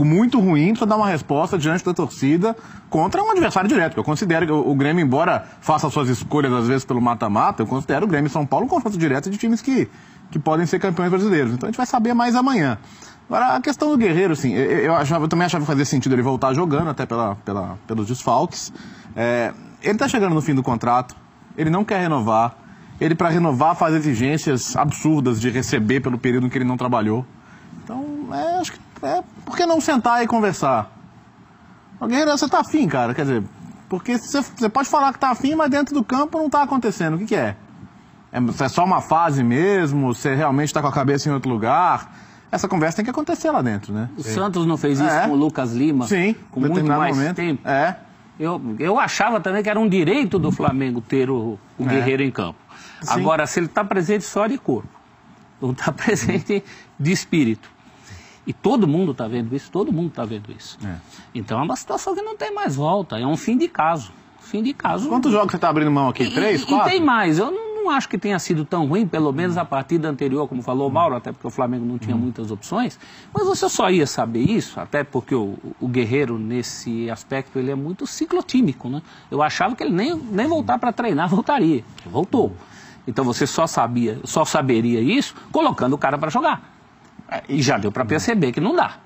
muito ruim, precisa dar uma resposta diante da torcida contra um adversário direto. Eu considero que o Grêmio, embora faça suas escolhas às vezes pelo mata-mata, eu considero o Grêmio e São Paulo um confronto direto de times que podem ser campeões brasileiros. Então a gente vai saber mais amanhã. Agora, a questão do Guerreiro, assim, eu também achava que fazia sentido ele voltar jogando, até pelos desfalques. Ele está chegando no fim do contrato, ele não quer renovar. Ele, para renovar, faz exigências absurdas de receber pelo período em que ele não trabalhou. Então, acho que por que não sentar e conversar? O Guerreiro, você tá afim, cara? Quer dizer, porque você pode falar que tá afim, mas dentro do campo não tá acontecendo. O que é? É só uma fase mesmo? Você realmente tá com a cabeça em outro lugar? Essa conversa tem que acontecer lá dentro, né? O Santos não fez isso com o Lucas Lima? Sim, com muito mais tempo? Eu achava também que era um direito do Flamengo ter o Guerreiro em campo. Sim. Agora, se ele está presente só de corpo, não está presente de espírito. E todo mundo está vendo isso, todo mundo está vendo isso. Então é uma situação que não tem mais volta, é um fim de caso. Fim de caso. Quantos jogos você está abrindo mão aqui? 3, 4? E tem mais, eu não acho que tenha sido tão ruim, pelo menos a partida anterior, como falou o Mauro, até porque o Flamengo não tinha muitas opções, mas você só ia saber isso, até porque o Guerreiro, nesse aspecto, ele é muito ciclotímico, né? Eu achava que ele nem voltar para treinar voltaria, voltou. Então você só saberia isso colocando o cara para jogar. E já deu para perceber que não dá.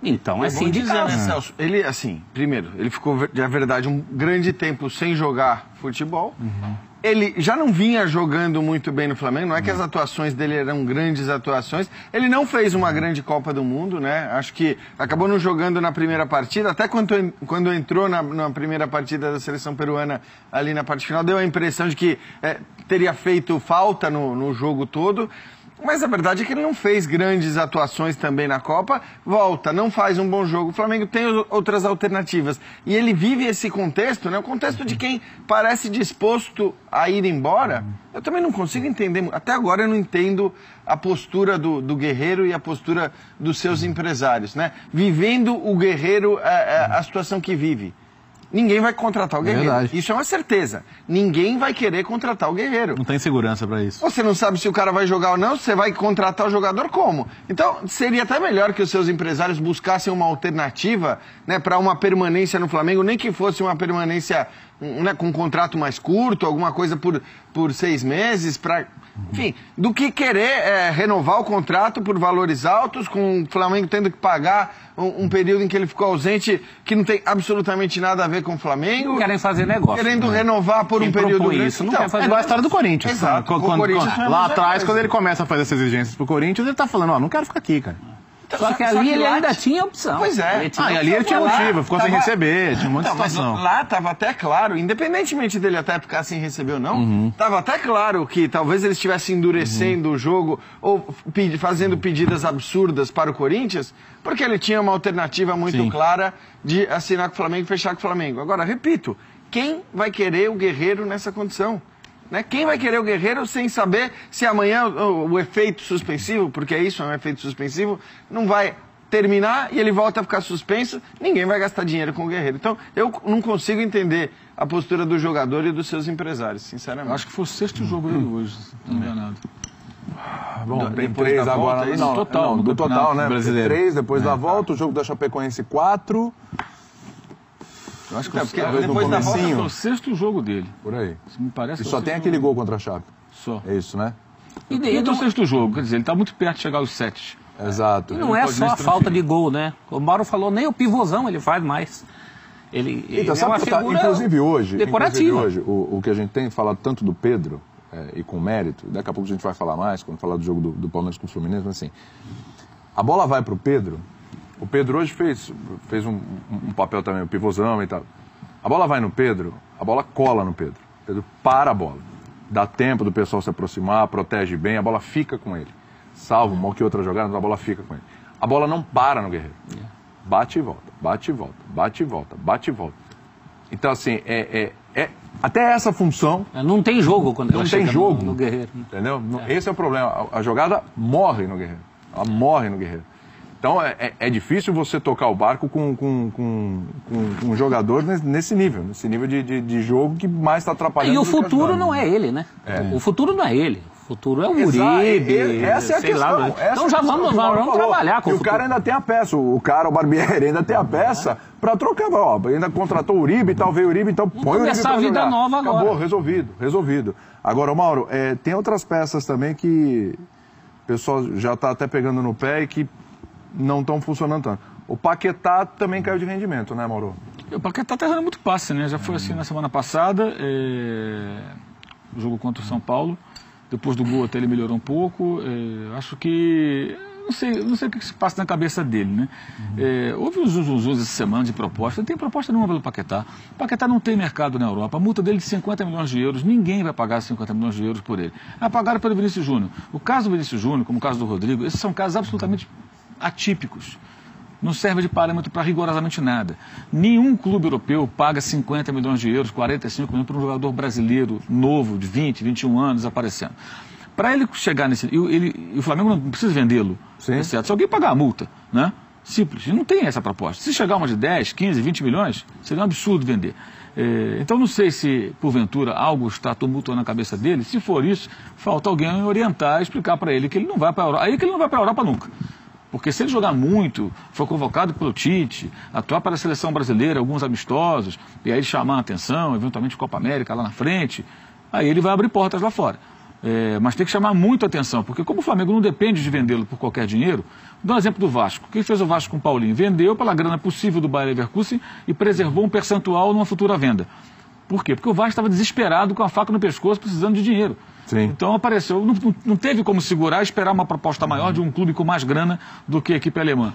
Então é fim de caso. Né, Celso? Ele, assim, primeiro, ele ficou, de verdade, um grande tempo sem jogar futebol. Ele já não vinha jogando muito bem no Flamengo, não é que as atuações dele eram grandes atuações. Ele não fez uma grande Copa do Mundo, né? Acho que acabou não jogando na primeira partida, até quando entrou na primeira partida da seleção peruana, ali na parte final, deu a impressão de que teria feito falta no jogo todo. Mas a verdade é que ele não fez grandes atuações também na Copa, volta, não faz um bom jogo. O Flamengo tem outras alternativas. E ele vive esse contexto, né? O contexto de quem parece disposto a ir embora. Eu também não consigo entender, até agora eu não entendo a postura do Guerreiro e a postura dos seus empresários, né? Vivendo o Guerreiro, a situação que vive. Ninguém vai contratar o Guerreiro. Verdade. Isso é uma certeza. Ninguém vai querer contratar o Guerreiro. Não tem segurança para isso. Você não sabe se o cara vai jogar ou não, você vai contratar o jogador como? Então, seria até melhor que os seus empresários buscassem uma alternativa, né, para uma permanência no Flamengo, nem que fosse uma permanência, né, com um contrato mais curto, alguma coisa por 6 meses, para... Enfim, do que querer renovar o contrato por valores altos, com o Flamengo tendo que pagar um período em que ele ficou ausente, que não tem absolutamente nada a ver com o Flamengo. Não querem fazer negócio. Querendo renovar por um período grande. Isso, não quer fazer igual a história do Corinthians. Exato. Lá atrás, quando ele começa a fazer essas exigências pro Corinthians, ele tá falando, não quero ficar aqui, cara. Só que ali ele ainda tinha opção. Pois é. E ali ele tinha motivo, ficou sem receber, tinha um monte de situação. Lá estava até claro, independentemente dele até ficar sem receber ou não, estava até claro que talvez ele estivesse endurecendo o jogo ou fazendo pedidas absurdas para o Corinthians, porque ele tinha uma alternativa muito clara de assinar com o Flamengo e fechar com o Flamengo. Agora, repito, quem vai querer o Guerreiro nessa condição? Né? Quem vai querer o Guerreiro sem saber se amanhã o efeito suspensivo, porque isso é um efeito suspensivo, não vai terminar e ele volta a ficar suspenso, ninguém vai gastar dinheiro com o Guerreiro. Então, eu não consigo entender a postura do jogador e dos seus empresários, sinceramente. Acho que foi o 6º jogo dele hoje, se não me engano. Bom, tem 3 agora. Do total, né? Brasileiro. 3 depois da volta, o jogo da Chapecoense 4. Eu acho que depois da volta foi o 6º jogo dele. Por aí. Isso me parece. E só tem aquele gol contra a Chape. Só. É isso, né? E do 6º jogo, quer dizer, ele está muito perto de chegar aos 7. Exato. E não é só a falta de gol, né? O Mauro falou, nem o pivôzão ele faz mais. Ele sabe é uma figura inclusive hoje, decorativa. o que a gente tem falado tanto do Pedro, e com mérito, daqui a pouco a gente vai falar mais, quando falar do jogo do Palmeiras com o Fluminense, mas assim, a bola vai para o Pedro hoje fez um papel também, o pivôzão e tal. A bola vai no Pedro, a bola cola no Pedro. O Pedro para a bola. Dá tempo do pessoal se aproximar, protege bem, a bola fica com ele. Salvo uma ou que outra jogada, mas a bola fica com ele. A bola não para no Guerreiro. Bate e volta, bate e volta, bate e volta, bate e volta. Então, assim, até essa função... Não tem jogo quando não tem jogo no Guerreiro. Entendeu? Esse é o problema. A jogada morre no Guerreiro. Ela morre no Guerreiro. Então, é difícil você tocar o barco com um jogador nesse nível de jogo que mais está atrapalhando. E o futuro não é ele, né? O futuro não é ele. O futuro é o Uribe. Essa é a questão. Lá, então já vamos trabalhar com o futuro. O cara ainda tem a peça, o Barbieri ainda tem a peça para trocar. Ó, ainda contratou o Uribe e tal, veio o Uribe, então põe o Uribe pra a vida jogar. nova agora. Acabou, resolvido. Agora, Mauro, tem outras peças também que o pessoal já está até pegando no pé e que não estão funcionando tanto. O Paquetá também caiu de rendimento, né, Mauro? O Paquetá está errando muito passe, né? Já foi assim na semana passada, o jogo contra o São Paulo. Depois do gol até ele melhorou um pouco. Acho que... Não sei o que se passa na cabeça dele, né? Houve uns essa semana de proposta. Não tem proposta nenhuma pelo Paquetá. O Paquetá não tem mercado na Europa. A multa dele é de 50 milhões de euros. Ninguém vai pagar 50 milhões de euros por ele. Pagaram pelo Vinícius Júnior. O caso do Vinícius Júnior, como o caso do Rodrigo, esses são casos absolutamente atípicos. Não serve de parâmetro para rigorosamente nada. Nenhum clube europeu paga 50 milhões de euros, 45 milhões para um jogador brasileiro novo, de 20, 21 anos, aparecendo. Para ele chegar nesse... o Flamengo não precisa vendê-lo, exceto se alguém pagar a multa, né? Simples. Não tem essa proposta. Se chegar uma de 10, 15, 20 milhões, seria um absurdo vender. Então não sei se, porventura, algo está tumultuando na cabeça dele. Se for isso, falta alguém orientar, explicar para ele que ele não vai para a Europa. Aí que ele não vai para a Europa nunca. Porque se ele jogar muito, for convocado pelo Tite, atuar para a seleção brasileira, alguns amistosos, e aí chamar a atenção, eventualmente Copa América lá na frente, aí ele vai abrir portas lá fora. Mas tem que chamar muito a atenção, porque como o Flamengo não depende de vendê-lo por qualquer dinheiro, dá um exemplo do Vasco. Quem fez o Vasco com o Paulinho? Vendeu pela grana possível do Bayer Leverkusen e preservou um percentual numa futura venda. Por quê? Porque o Vasco estava desesperado com a faca no pescoço, precisando de dinheiro. Sim. Então apareceu, não teve como segurar e esperar uma proposta maior de um clube com mais grana do que a equipe alemã.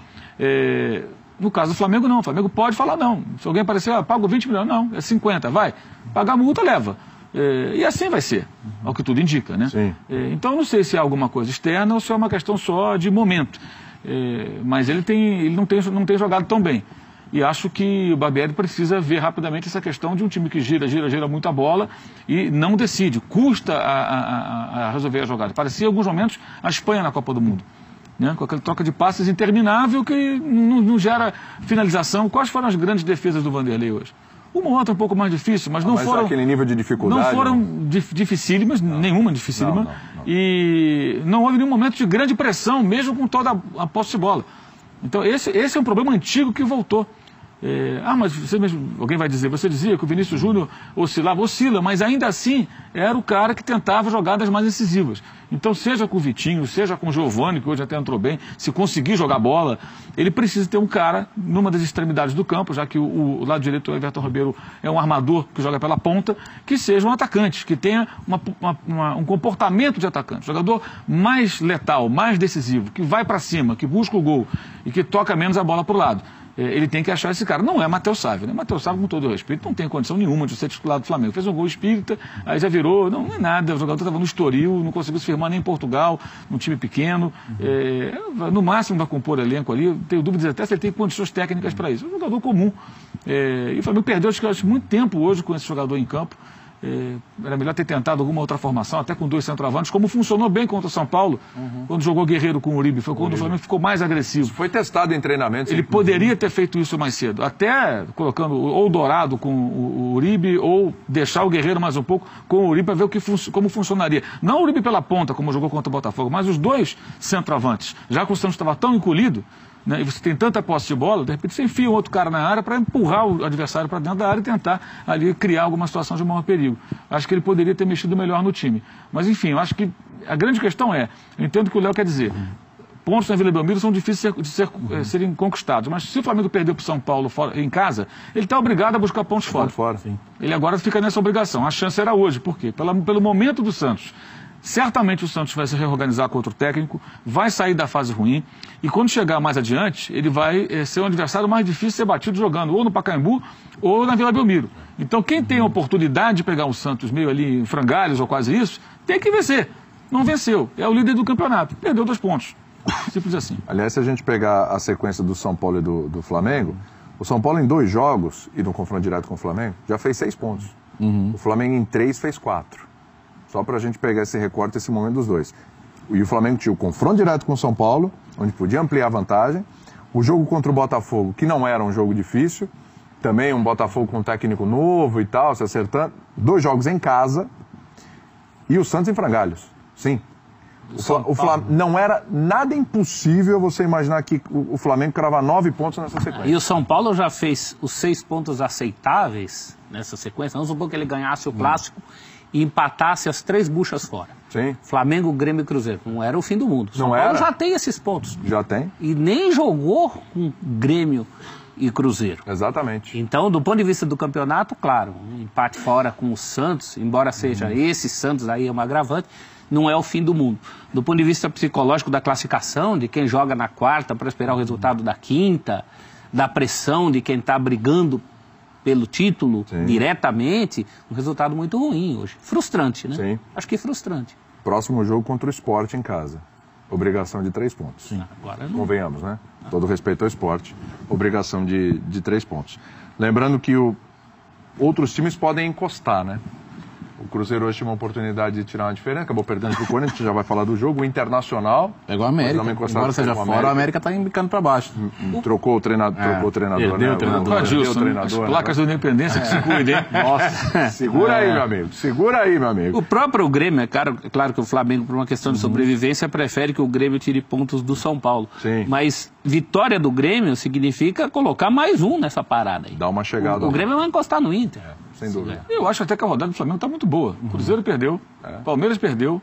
No caso do Flamengo, não. O Flamengo pode falar não. Se alguém aparecer, pago 20 milhões, não, é 50, vai. Pagar a multa, leva. E assim vai ser, ao que tudo indica, né? Sim. Então não sei se é alguma coisa externa ou se é uma questão só de momento. Mas ele não tem jogado tão bem. E acho que o Barbieri precisa ver rapidamente essa questão de um time que gira muita bola e não decide. Custa a resolver a jogada. Parecia, em alguns momentos, a Espanha na Copa do Mundo. Né? Com aquela troca de passes interminável que não gera finalização. Quais foram as grandes defesas do Vanderlei hoje? Uma ou outra um pouco mais difícil, mas não foram... aquele nível de dificuldade... Não foram dificílimas, nenhuma dificílima. Não. E não houve nenhum momento de grande pressão, mesmo com toda a posse de bola. Então esse é um problema antigo que voltou. Mas você mesmo, alguém vai dizer, você dizia que o Vinícius Júnior oscila, mas ainda assim era o cara que tentava jogadas mais incisivas. Então, seja com o Vitinho, seja com o Giovani, que hoje até entrou bem, se conseguir jogar bola, ele precisa ter um cara numa das extremidades do campo, já que o lado direito, o Everton Ribeiro, é um armador que joga pela ponta, que seja um atacante, que tenha um comportamento de atacante, jogador mais letal, mais decisivo, que vai para cima, que busca o gol e que toca menos a bola para o lado. Ele tem que achar esse cara. Não é Matheus Sávio, né? Matheus Sávio, com todo o respeito, não tem condição nenhuma de ser titular do Flamengo. Fez um gol espírita, aí já virou, não é nada. O jogador estava no Estoril, não conseguiu se firmar nem em Portugal, num time pequeno. No máximo vai compor elenco ali. Tenho dúvidas até se ele tem condições técnicas para isso. É um jogador comum. E o Flamengo perdeu, acho, muito tempo hoje com esse jogador em campo. Era melhor ter tentado alguma outra formação, até com 2 centroavantes, como funcionou bem contra o São Paulo, quando jogou Guerreiro com o Uribe, foi quando o Flamengo ficou mais agressivo. Isso foi testado em treinamento. Ele poderia ter feito isso mais cedo, até colocando ou o Dourado com o Uribe, ou deixar o Guerreiro mais um pouco com o Uribe para ver como funcionaria. Não o Uribe pela ponta, como jogou contra o Botafogo, mas os 2 centroavantes. Já que o Santos estava tão encolhido, né, e você tem tanta posse de bola, de repente você enfia um outro cara na área para empurrar o adversário para dentro da área e tentar ali criar alguma situação de maior perigo. Acho que ele poderia ter mexido melhor no time. Mas enfim, eu acho que a grande questão eu entendo o que o Léo quer dizer. Pontos na Vila Belmiro são difíceis de serem conquistados, mas se o Flamengo perder para o São Paulo em casa, ele está obrigado a buscar pontos fora. Sim. Ele agora fica nessa obrigação. A chance era hoje. Por quê? Pelo momento do Santos. Certamente o Santos vai se reorganizar com outro técnico, vai sair da fase ruim, e quando chegar mais adiante, ele vai ser um adversário mais difícil de ser batido jogando ou no Pacaembu ou na Vila Belmiro. Então quem tem a oportunidade de pegar o Santos meio ali em frangalhos ou quase isso, tem que vencer. Não venceu, é o líder do campeonato, perdeu 2 pontos. Simples assim. Aliás, se a gente pegar a sequência do São Paulo e do Flamengo, o São Paulo em 2 jogos, e no confronto direto com o Flamengo, já fez 6 pontos. O Flamengo em 3 fez 4. Só para a gente pegar esse recorte, esse momento dos 2. E o Flamengo tinha o confronto direto com o São Paulo, onde podia ampliar a vantagem. O jogo contra o Botafogo, que não era um jogo difícil. Também um Botafogo com um técnico novo e tal, se acertando. 2 jogos em casa. E o Santos em frangalhos. Sim. Não era nada impossível você imaginar que o Flamengo cravar 9 pontos nessa sequência. E o São Paulo já fez os 6 pontos aceitáveis nessa sequência. Vamos supor que ele ganhasse o Clássico e empatasse as 3 buchas fora. Sim. Flamengo, Grêmio e Cruzeiro. Não era o fim do mundo. São Não Paulo era. já tem esses pontos. Já tem? E nem jogou com Grêmio e Cruzeiro. Exatamente. Então, do ponto de vista do campeonato, claro, um empate fora com o Santos, embora seja esse Santos aí é um agravante, não é o fim do mundo. Do ponto de vista psicológico da classificação, de quem joga na quarta para esperar o resultado da quinta, da pressão de quem está brigando pelo título diretamente, um resultado muito ruim hoje. Frustrante, né? Sim. Acho que frustrante. Próximo jogo contra o Sport em casa. Obrigação de 3 pontos. Sim. Agora não. Convenhamos, né? Todo respeito ao esporte. Obrigação de 3 pontos. Lembrando que outros times podem encostar, né? O Cruzeiro hoje tinha uma oportunidade de tirar uma diferença, acabou perdendo pro Corinthians, a gente já vai falar do jogo. O Internacional... Pegou a América. Embora seja fora, a América tá embicando para baixo. Trocou o treinador, perdeu né? o treinador. Perdeu o treinador, As placas da Independência que se cuidem. Nossa, segura aí, meu amigo. Segura aí, meu amigo. O próprio Grêmio, claro que o Flamengo, por uma questão de sobrevivência, prefere que o Grêmio tire pontos do São Paulo. Sim. Mas vitória do Grêmio significa colocar mais um nessa parada aí. Dá uma chegada. O Grêmio vai encostar no Inter. Sem dúvida. Eu acho até que a rodada do Flamengo está muito boa. O Cruzeiro perdeu, o Palmeiras perdeu,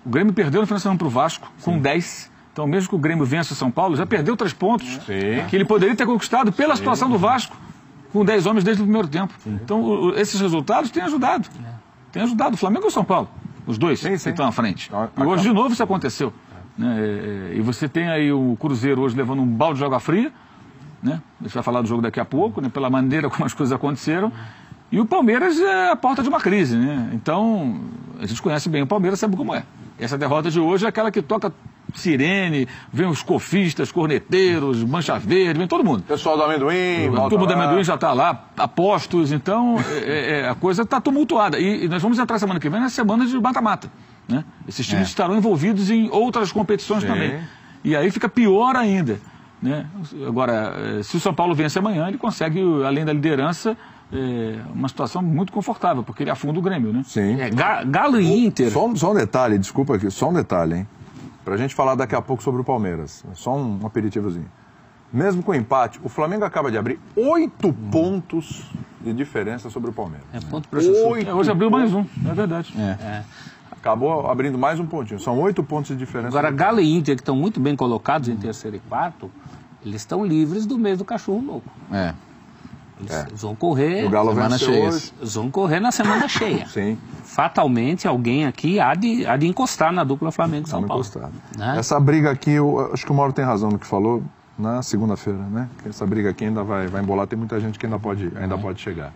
o Grêmio perdeu no final de semana para o Vasco, com 10. Então, mesmo que o Grêmio vença o São Paulo, já perdeu 3 pontos que ele poderia ter conquistado pela situação do Vasco, com 10 homens desde o primeiro tempo. Então, esses resultados têm ajudado. Tem ajudado o Flamengo e o São Paulo, os dois que estão à frente. E hoje, de novo, isso aconteceu. E você tem aí o Cruzeiro hoje levando um balde de água fria, né? A gente vai falar do jogo daqui a pouco, né? Pela maneira como as coisas aconteceram. E o Palmeiras é a porta de uma crise, né? Então, a gente conhece bem o Palmeiras, sabe como é. Essa derrota de hoje é aquela que toca sirene, vem os cofistas, corneteiros, mancha verde, vem todo mundo. Pessoal do amendoim, todo mundo do amendoim já está lá, apostos, então a coisa está tumultuada. E nós vamos entrar semana que vem na semana de mata-mata, né? Esses times estarão envolvidos em outras competições também. E aí fica pior ainda, né? Agora, se o São Paulo vence amanhã, ele consegue, além da liderança, uma situação muito confortável, porque ele afunda o Grêmio, né? Sim. Galo e Inter. Só um detalhe, desculpa aqui, só um detalhe, hein? Pra gente falar daqui a pouco sobre o Palmeiras. Só um aperitivozinho. Mesmo com o empate, o Flamengo acaba de abrir 8 pontos de diferença sobre o Palmeiras. Ponto para o hoje abriu mais um, é verdade. Acabou abrindo mais um pontinho. São 8 pontos de diferença. Agora, Galo e Inter, que estão muito bem colocados em terceiro e quarto, eles estão livres do mês do cachorro louco. Eles vão correr. O Galo semana cheia. Eles vão correr na semana cheia. Sim. Fatalmente, alguém aqui há de encostar na dupla Flamengo-São Paulo. Né? Essa briga aqui, eu acho que o Mauro tem razão no que falou na segunda-feira, né? Essa briga aqui ainda vai embolar, tem muita gente que ainda pode chegar.